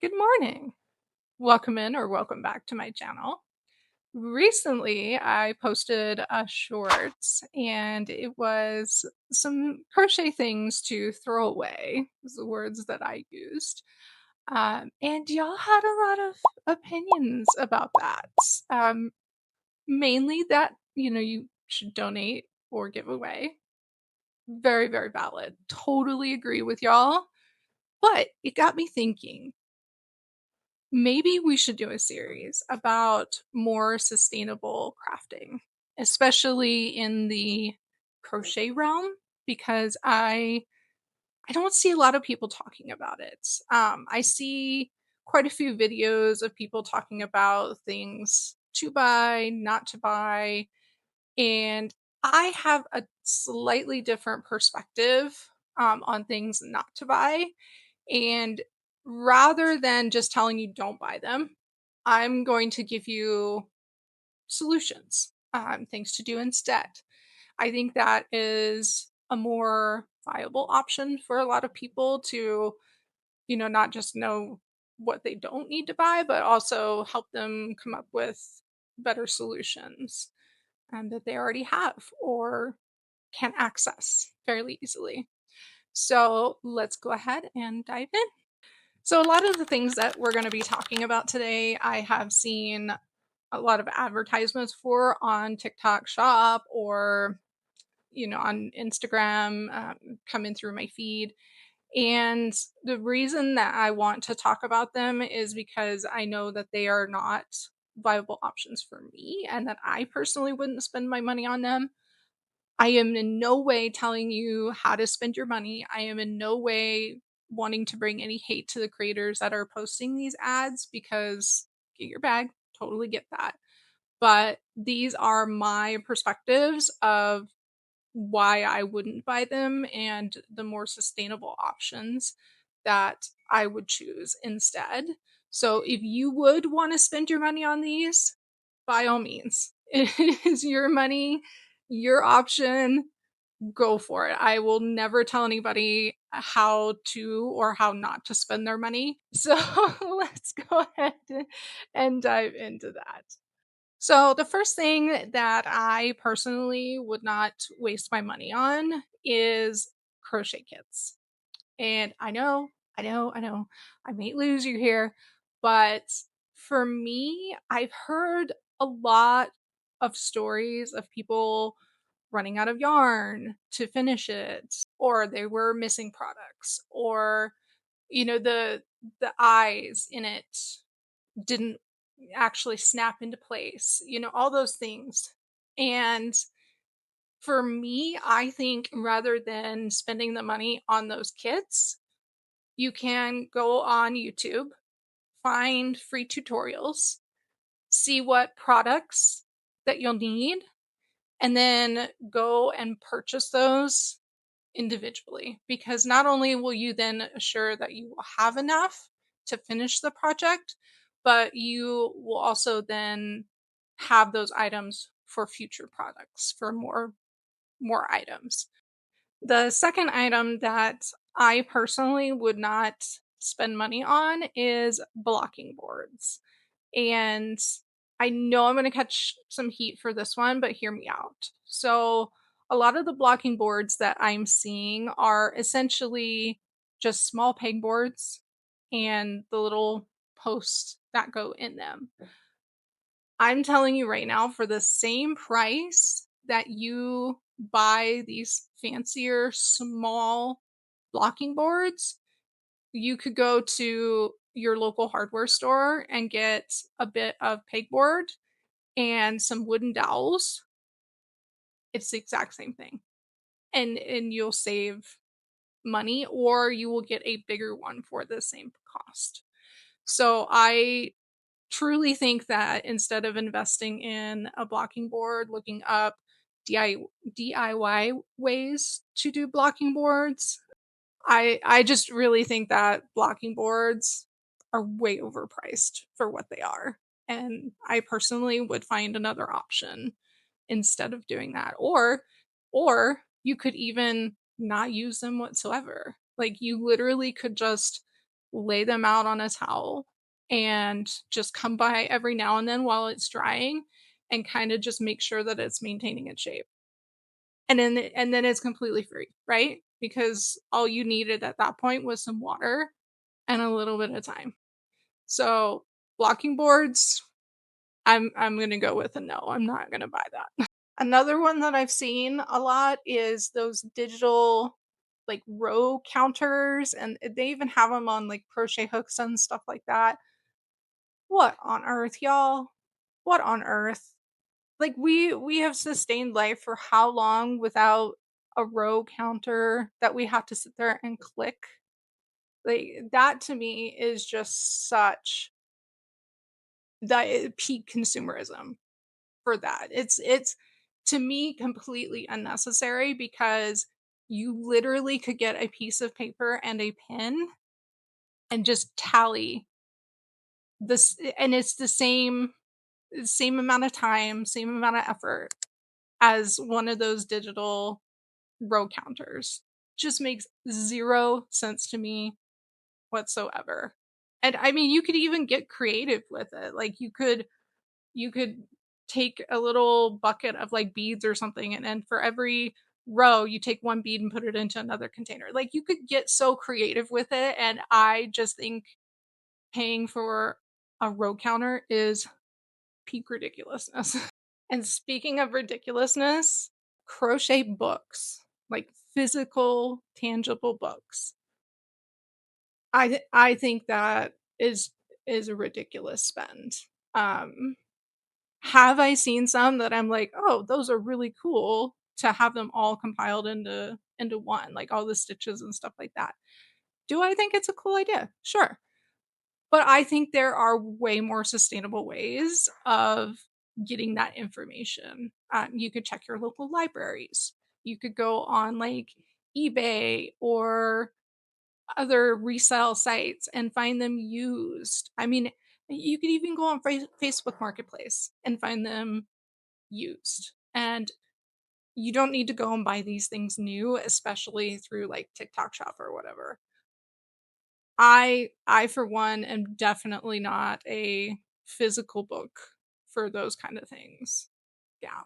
Good morning. Welcome in or welcome back to my channel. Recently, I posted a shorts and it was some crochet things to throw away, is the words that I used. And y'all had a lot of opinions about that. Um, Mainly that, you should donate or give away. Very, very valid. Totally agree with y'all. But it got me thinking. Maybe we should do a series about more sustainable crafting, especially in the crochet realm, because I don't see a lot of people talking about it. I see quite a few videos of people talking about things to buy, not to buy, and I have a slightly different perspective on things not to buy. And rather than just telling you don't buy them, I'm going to give you solutions, things to do instead. I think that is a more viable option for a lot of people to, not just know what they don't need to buy, but also help them come up with better solutions that they already have or can access fairly easily. So let's go ahead and dive in. So, a lot of the things that we're going to be talking about today, I have seen a lot of advertisements for on TikTok Shop or, on Instagram coming through my feed. And the reason that I want to talk about them is because I know that they are not viable options for me and that I personally wouldn't spend my money on them. I am in no way telling you how to spend your money. I am in no way wanting to bring any hate to the creators that are posting these ads because get your bag, totally get that. But these are my perspectives of why I wouldn't buy them and the more sustainable options that I would choose instead. So if you would want to spend your money on these, by all means, it is your money, your option, go for it. I will never tell anybody how to or how not to spend their money. So let's go ahead and dive into that. So, the first thing that I personally would not waste my money on is crochet kits. And I know, I may lose you here, but for me, I've heard a lot of stories of people running out of yarn to finish it, or they were missing products, or the eyes in it didn't actually snap into place, all those things. And for me, I think rather than spending the money on those kits, you can go on YouTube, find free tutorials, see what products that you'll need, and then go and purchase those individually. Because not only will you then assure that you will have enough to finish the project, but you will also then have those items for future products for more items. The second item that I personally would not spend money on is blocking boards. And I know I'm going to catch some heat for this one, but hear me out. So, a lot of the blocking boards that I'm seeing are essentially just small pegboards and the little posts that go in them. I'm telling you right now, for the same price that you buy these fancier small blocking boards, you could go to your local hardware store and get a bit of pegboard and some wooden dowels. It's the exact same thing. And you'll save money or you will get a bigger one for the same cost. So I truly think that instead of investing in a blocking board, looking up DIY ways to do blocking boards, I just really think that blocking boards are way overpriced for what they are. And I personally would find another option instead of doing that. Or you could even not use them whatsoever. Like you literally could just lay them out on a towel, and just come by every now and then while it's drying and kinda just make sure that it's maintaining its shape. And then it's completely free, right? Because all you needed at that point was some water and a little bit of time. So, blocking boards, I'm gonna go with a no, I'm not gonna buy that. Another one that I've seen a lot is those digital, like, row counters, and they even have them on, like, crochet hooks and stuff like that. What on earth, y'all? What on earth? Like, we have sustained life for how long without a row counter that we have to sit there and click? Like, that to me is just such peak consumerism for that. It's to me completely unnecessary because you literally could get a piece of paper and a pen and just tally this, and it's the same amount of time, same amount of effort as one of those digital row counters. Just makes 0 sense to me whatsoever. And I mean, you could even get creative with it. Like, you could take a little bucket of, like, beads or something, and then for every row, you take 1 bead and put it into another container. Like, you could get so creative with it, and I just think paying for a row counter is peak ridiculousness. And speaking of ridiculousness, crochet books, like physical, tangible books. I think that is a ridiculous spend. Um, have I seen some that I'm like, "Oh, those are really cool," to have them all compiled into one, like all the stitches and stuff like that. Do I think it's a cool idea? Sure. But I think there are way more sustainable ways of getting that information. You could check your local libraries. You could go on, like, eBay or other resale sites and find them used. I mean, you could even go on Facebook Marketplace and find them used. And you don't need to go and buy these things new, especially through, like, TikTok Shop or whatever. I for one am definitely not a physical book for those kind of things. Yeah.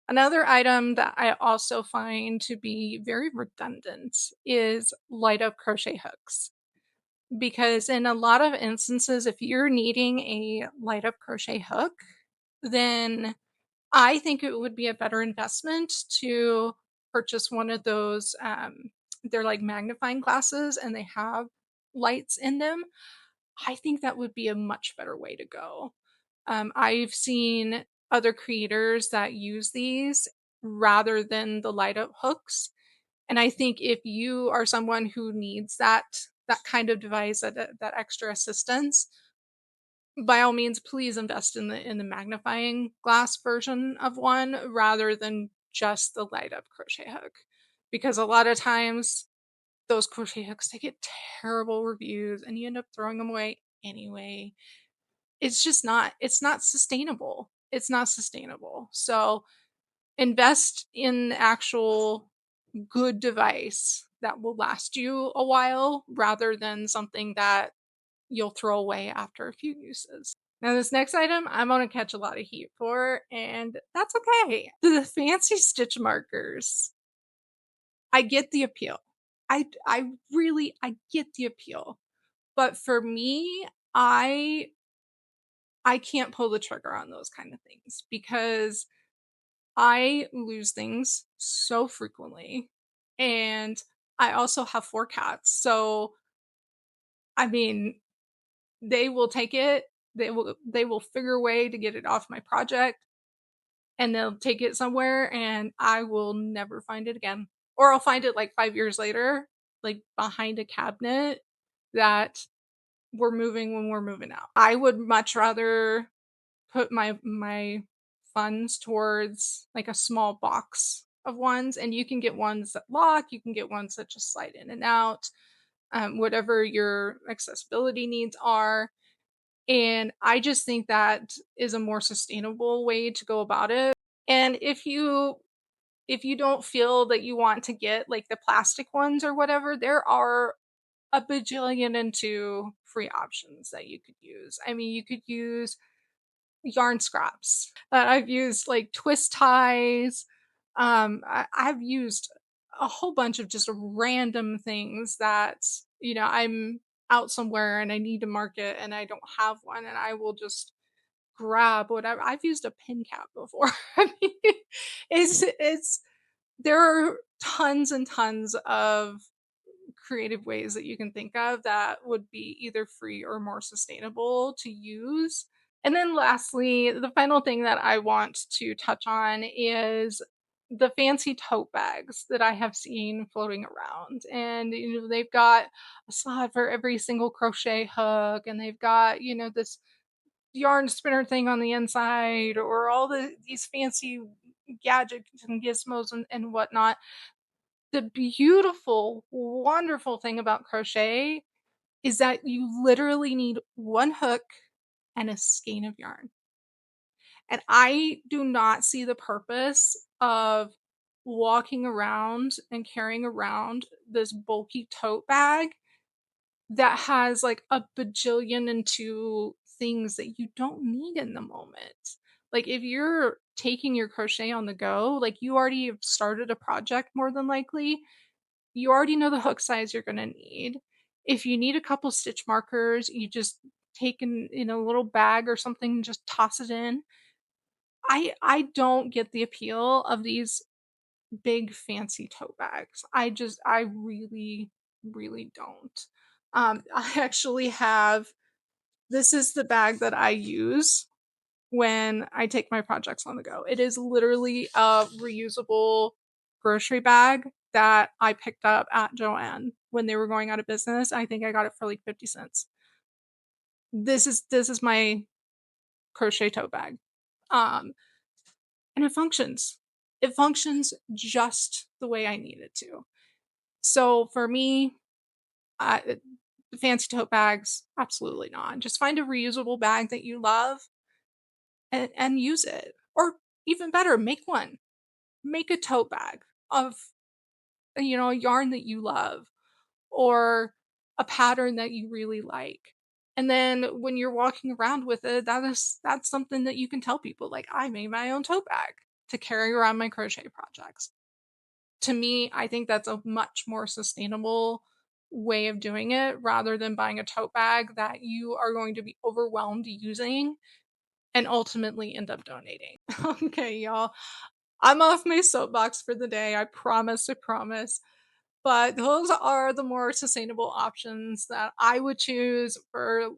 Another item that I also find to be very redundant is light up crochet hooks. Because in a lot of instances, if you're needing a light up crochet hook, then I think it would be a better investment to purchase one of those. They're like magnifying glasses and they have lights in them. I think that would be a much better way to go. I've seen other creators that use these rather than the light up hooks. And I think if you are someone who needs that kind of device, that extra assistance, by all means, please invest in the magnifying glass version of one rather than just the light up crochet hook. Because a lot of times those crochet hooks, they get terrible reviews and you end up throwing them away anyway. It's not sustainable. It's not sustainable. So invest in actual good device that will last you a while rather than something that you'll throw away after a few uses. Now, this next item I'm gonna catch a lot of heat for, and that's okay. The fancy stitch markers. I get the appeal. I get the appeal. But for me, I can't pull the trigger on those kind of things because I lose things so frequently. And I also have 4 cats. So, I mean, they will take it, they will figure a way to get it off my project, and they'll take it somewhere, and I will never find it again. Or I'll find it, like, 5 years later, like, behind a cabinet that we're moving when we're moving out. I would much rather put my funds towards, like, a small box of ones, and you can get ones that lock, you can get ones that just slide in and out, whatever your accessibility needs are. And I just think that is a more sustainable way to go about it. And if you don't feel that you want to get, like, the plastic ones or whatever, there are a bajillion and two free options that you could use. I mean, you could use yarn scraps. I've used like twist ties. I've used a whole bunch of just random things that, I'm out somewhere and I need to market and I don't have one, and I will just grab whatever. I've used a pin cap before. I mean, it's there are tons and tons of creative ways that you can think of that would be either free or more sustainable to use. And then lastly, the final thing that I want to touch on is the fancy tote bags that I have seen floating around. And they've got a spot for every single crochet hook, and they've got, this yarn spinner thing on the inside, or all these fancy gadgets and gizmos and whatnot. The beautiful, wonderful thing about crochet is that you literally need one hook and a skein of yarn. And I do not see the purpose of walking around and carrying around this bulky tote bag that has like a bajillion and two things that you don't need in the moment. Like if you're taking your crochet on the go, like you already have started a project more than likely, you already know the hook size you're gonna need. If you need a couple stitch markers, you just take in a little bag or something, just toss it in. I don't get the appeal of these big fancy tote bags. I really, really don't. I actually have this is the bag that I use when I take my projects on the go. It is literally a reusable grocery bag that I picked up at Joann when they were going out of business. I think I got it for like 50 cents. This is my crochet tote bag. Um, and it functions. It functions just the way I need it to. So for me, uh, fancy tote bags, absolutely not. Just find a reusable bag that you love and use it. Or even better, make one. Make a tote bag of a yarn that you love or a pattern that you really like. And then when you're walking around with it, that's something that you can tell people like I made my own tote bag to carry around my crochet projects. To me, I think that's a much more sustainable way of doing it rather than buying a tote bag that you are going to be overwhelmed using and ultimately end up donating. Okay, y'all. I'm off my soapbox for the day. I promise, I promise. But those are the more sustainable options that I would choose for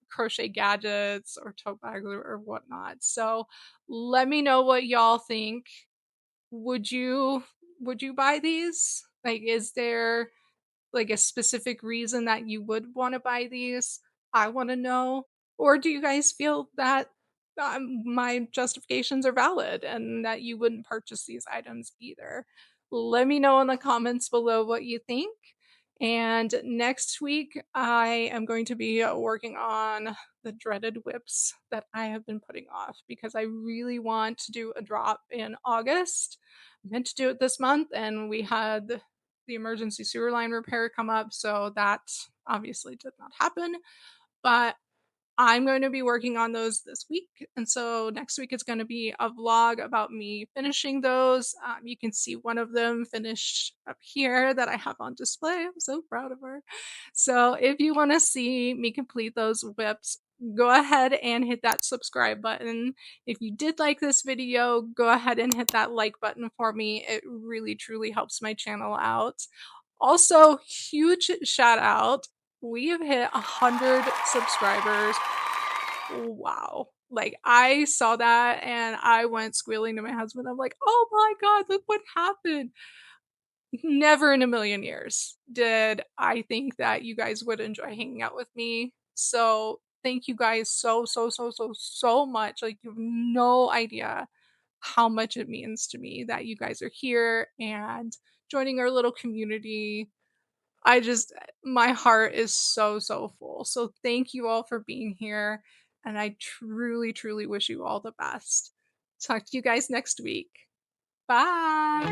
crochet gadgets or tote bags or whatnot. So let me know what y'all think. Would you would you buy these? Like, is there like a specific reason that you would want to buy these? I want to know. Or do you guys feel that my justifications are valid and that you wouldn't purchase these items either? Let me know in the comments below what you think. And next week, I am going to be working on the dreaded whips that I have been putting off because I really want to do a drop in August. I meant to do it this month, and we had the emergency sewer line repair come up, so that obviously did not happen. But I'm going to be working on those this week. And so next week is going to be a vlog about me finishing those. You can see one of them finished up here that I have on display. I'm so proud of her. So if you want to see me complete those whips, go ahead and hit that subscribe button. If you did like this video, go ahead and hit that like button for me. It really, truly helps my channel out. Also, huge shout out. We have hit 100 subscribers. Wow. Like, I saw that and I went squealing to my husband. I'm like, oh my God, look what happened. Never in a million years did I think that you guys would enjoy hanging out with me. So, thank you guys so, so, so, so, so much. Like, you have no idea how much it means to me that you guys are here and joining our little community. My heart is so, so full. So thank you all for being here. And I truly, truly wish you all the best. Talk to you guys next week. Bye.